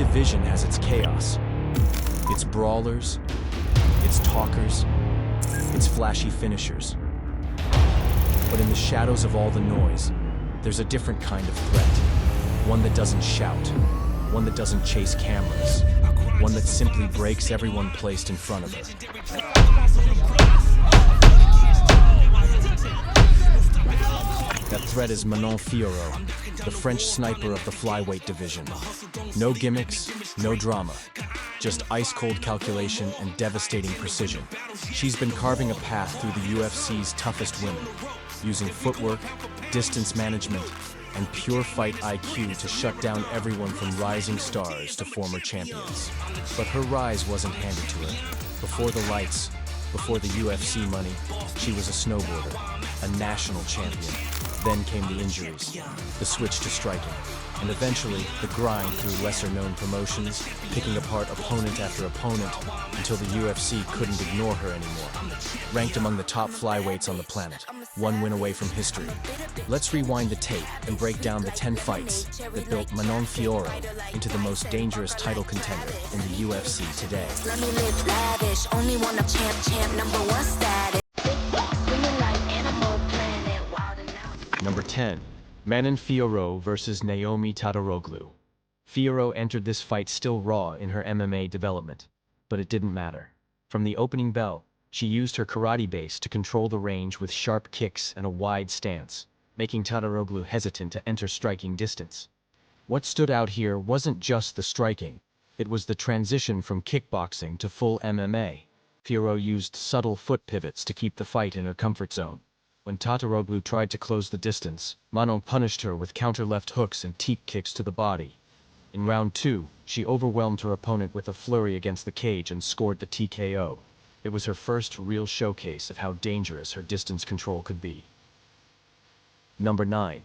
division has its chaos, its brawlers, its talkers, its flashy finishers. But in the shadows of all the noise, there's a different kind of threat. One that doesn't shout, one that doesn't chase cameras, one that simply breaks everyone placed in front of her. That threat is Manon Fiorot, the French sniper of the flyweight division. No gimmicks, no drama, just ice-cold calculation and devastating precision. She's been carving a path through the UFC's toughest women, using footwork, distance management, and pure fight IQ to shut down everyone from rising stars to former champions. But her rise wasn't handed to her. Before the lights, before the UFC money, she was a snowboarder, a national champion. Then came the injuries, the switch to striking, and eventually the grind through lesser-known promotions, picking apart opponent after opponent until the UFC couldn't ignore her anymore. Ranked among the top flyweights on the planet, one win away from history. Let's rewind the tape and break down the 10 fights that built Manon Fiorot into the most dangerous title contender in the UFC today. Let me live lavish, only one of champ, number one status. Number 10. Manon Fiorot versus Naomi Tataroglu. Fiorot entered this fight still raw in her MMA development, but it didn't matter. From the opening bell, she used her karate base to control the range with sharp kicks and a wide stance, making Tataroglu hesitant to enter striking distance. What stood out here wasn't just the striking, it was the transition from kickboxing to full MMA. Fiorot used subtle foot pivots to keep the fight in her comfort zone. When Tataroglu tried to close the distance, Manon punished her with counter left hooks and teep kicks to the body. In round 2, she overwhelmed her opponent with a flurry against the cage and scored the TKO. It was her first real showcase of how dangerous her distance control could be. Number 9.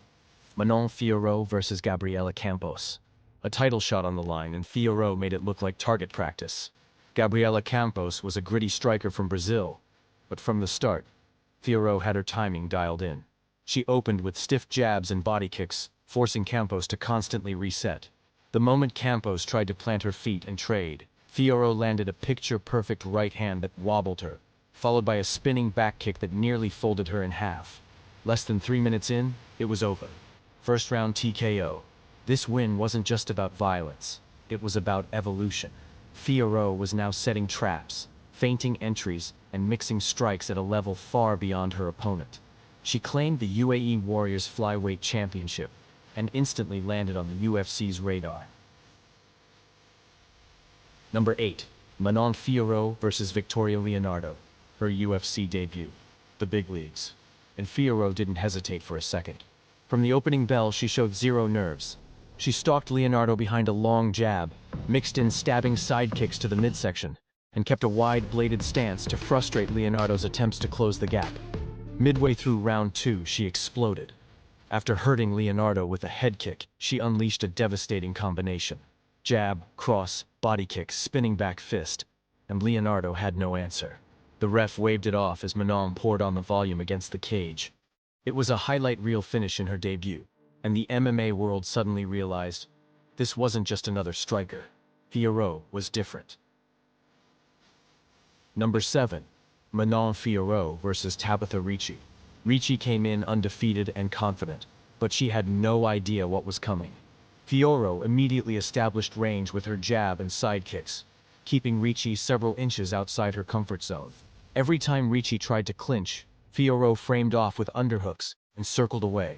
Manon Fiorot versus Gabriela Campos. A title shot on the line, and Fiorot made it look like target practice. Gabriela Campos was a gritty striker from Brazil, but from the start, Fiorot had her timing dialed in. She opened with stiff jabs and body kicks, forcing Campos to constantly reset. The moment Campos tried to plant her feet and trade, Fiorot landed a picture-perfect right hand that wobbled her, followed by a spinning back kick that nearly folded her in half. Less than 3 minutes in, it was over. First round TKO. This win wasn't just about violence, it was about evolution. Fiorot was now setting traps, feinting entries, and mixing strikes at a level far beyond her opponent. She claimed the UAE Warriors Flyweight Championship and instantly landed on the UFC's radar. Number 8. Manon Fiorot versus Victoria Leonardo, her UFC debut. The big leagues. And Fiorot didn't hesitate for a second. From the opening bell, she showed zero nerves. She stalked Leonardo behind a long jab, mixed in stabbing side kicks to the midsection, and kept a wide-bladed stance to frustrate Leonardo's attempts to close the gap. Midway through round 2, she exploded. After hurting Leonardo with a head kick, she unleashed a devastating combination. Jab, cross, body kick, spinning back fist, and Leonardo had no answer. The ref waved it off as Manon poured on the volume against the cage. It was a highlight reel finish in her debut, and the MMA world suddenly realized this wasn't just another striker. Fiorot was different. Number 7. Manon Fiorot versus Tabitha Ricci. Ricci came in undefeated and confident, but she had no idea what was coming. Fiorot immediately established range with her jab and side kicks, keeping Ricci several inches outside her comfort zone. Every time Ricci tried to clinch, Fiorot framed off with underhooks and circled away,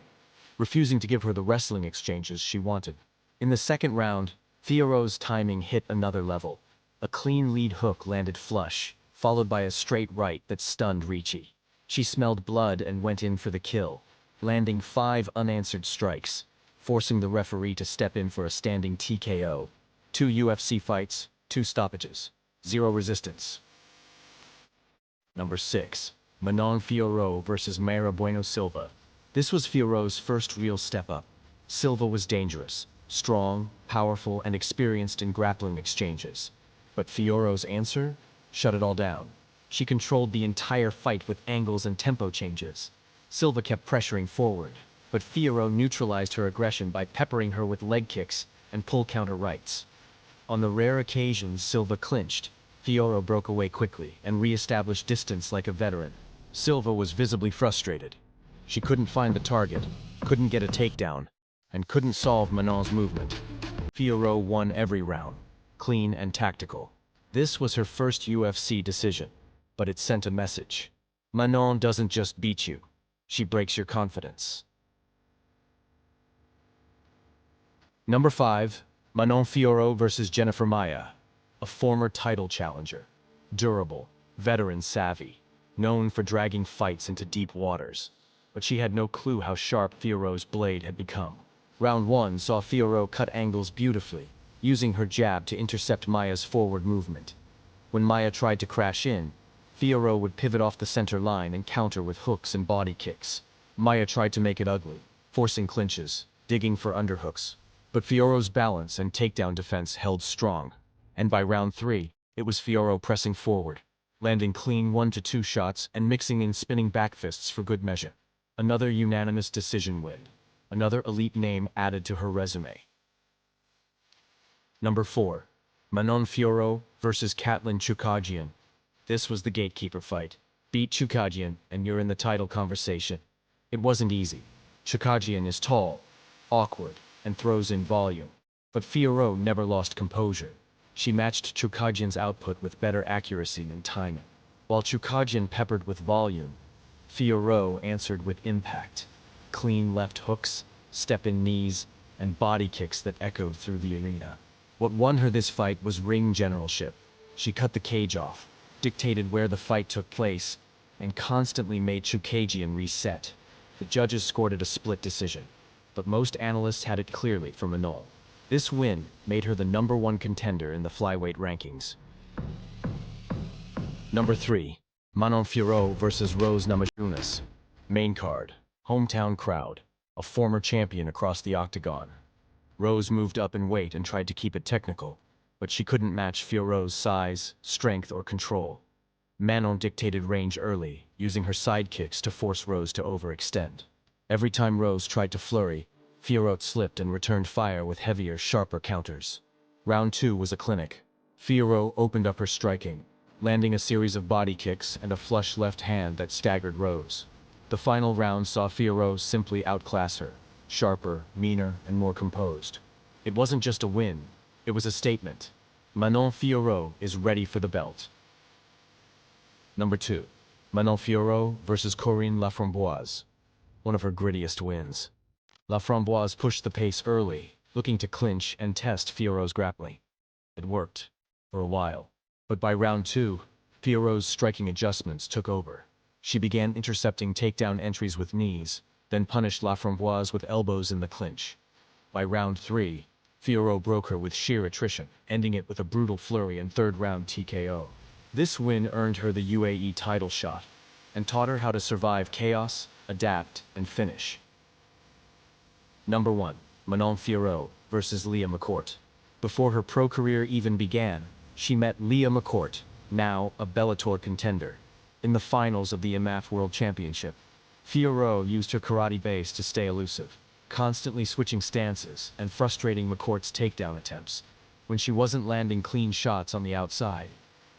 refusing to give her the wrestling exchanges she wanted. In the second round, Fiorot's timing hit another level. A clean lead hook landed flush, followed by a straight right that stunned Ricci. She smelled blood and went in for the kill, landing 5 unanswered strikes, forcing the referee to step in for a standing TKO. 2 UFC fights, 2 stoppages, 0 resistance. Number 6. Manon Fiorot versus Mayra Bueno Silva. This was Fiorot's first real step up. Silva was dangerous, strong, powerful, and experienced in grappling exchanges. But Fiorot's answer? Shut it all down. She controlled the entire fight with angles and tempo changes. Silva kept pressuring forward, but Fiorot neutralized her aggression by peppering her with leg kicks and pull counter rights. On the rare occasions Silva clinched, Fiorot broke away quickly and re-established distance like a veteran. Silva was visibly frustrated. She couldn't find the target, couldn't get a takedown, and couldn't solve Manon's movement. Fiorot won every round, clean and tactical. This was her first UFC decision, but it sent a message. Manon doesn't just beat you, she breaks your confidence. Number 5. Manon Fiorot versus Jennifer Maia, a former title challenger. Durable, veteran savvy, known for dragging fights into deep waters. But she had no clue how sharp Fiorot's blade had become. Round 1 saw Fiorot cut angles beautifully, using her jab to intercept Maia's forward movement. When Maia tried to crash in, Fiorot would pivot off the center line and counter with hooks and body kicks. Maia tried to make it ugly, forcing clinches, digging for underhooks. But Fiorot's balance and takedown defense held strong, and by round 3, it was Fiorot pressing forward, landing clean 1-2 shots and mixing in spinning back fists for good measure. Another unanimous decision win. Another elite name added to her resume. Number 4. Manon Fiorot versus Katlyn Chookagian. This was the gatekeeper fight. Beat Chookagian and you're in the title conversation. It wasn't easy. Chookagian is tall, awkward, and throws in volume. But Fiorot never lost composure. She matched Chookagian's output with better accuracy and timing. While Chookagian peppered with volume, Fiorot answered with impact. Clean left hooks, step-in knees, and body kicks that echoed through the arena. What won her this fight was ring generalship. She cut the cage off, dictated where the fight took place, and constantly made Chookagian reset. The judges scored it a split decision, but most analysts had it clearly for Manon. This win made her the number 1 contender in the flyweight rankings. Number 3. Manon Fiorot versus Rose Namajunas. Main card. Hometown crowd. A former champion across the octagon. Rose moved up in weight and tried to keep it technical, but she couldn't match Fiorot's size, strength, or control. Manon dictated range early, using her side kicks to force Rose to overextend. Every time Rose tried to flurry, Fiorot slipped and returned fire with heavier, sharper counters. Round 2 was a clinic. Fiorot opened up her striking, landing a series of body kicks and a flush left hand that staggered Rose. The final round saw Fiorot simply outclass her, sharper, meaner, and more composed. It wasn't just a win, it was a statement. Manon Fiorot is ready for the belt. Number 2. Manon Fiorot versus Corinne Laframboise. One of her grittiest wins. Laframboise pushed the pace early, looking to clinch and test Fiorot's grappling. It worked, for a while. But by round 2, Fiorot's striking adjustments took over. She began intercepting takedown entries with knees, then punished Laframboise with elbows in the clinch. By round 3, Fiorot broke her with sheer attrition, ending it with a brutal flurry and third-round TKO. This win earned her the UAE title shot, and taught her how to survive chaos, adapt, and finish. Number 1. Manon Fiorot versus Leah McCourt. Before her pro career even began, she met Leah McCourt, now a Bellator contender, in the finals of the IMMAF World Championship. Fiorot used her karate base to stay elusive, constantly switching stances and frustrating McCourt's takedown attempts. When she wasn't landing clean shots on the outside,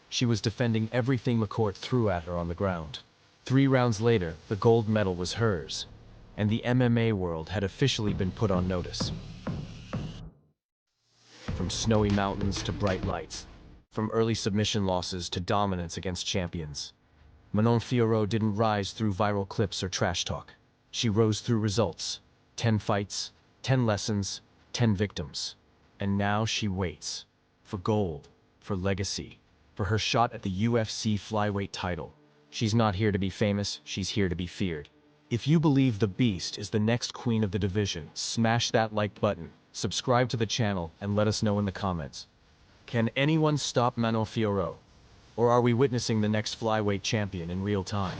she was defending everything McCourt threw at her on the ground. 3 rounds later, the gold medal was hers, and the MMA world had officially been put on notice. From snowy mountains to bright lights, from early submission losses to dominance against champions, Manon Fiorot didn't rise through viral clips or trash talk. She rose through results. 10 fights, 10 lessons, 10 victims. And now she waits. For gold, for legacy, for her shot at the UFC flyweight title. She's not here to be famous, she's here to be feared. If you believe the Beast is the next queen of the division, smash that like button, subscribe to the channel, and let us know in the comments. Can anyone stop Manon Fiorot? Or are we witnessing the next flyweight champion in real time?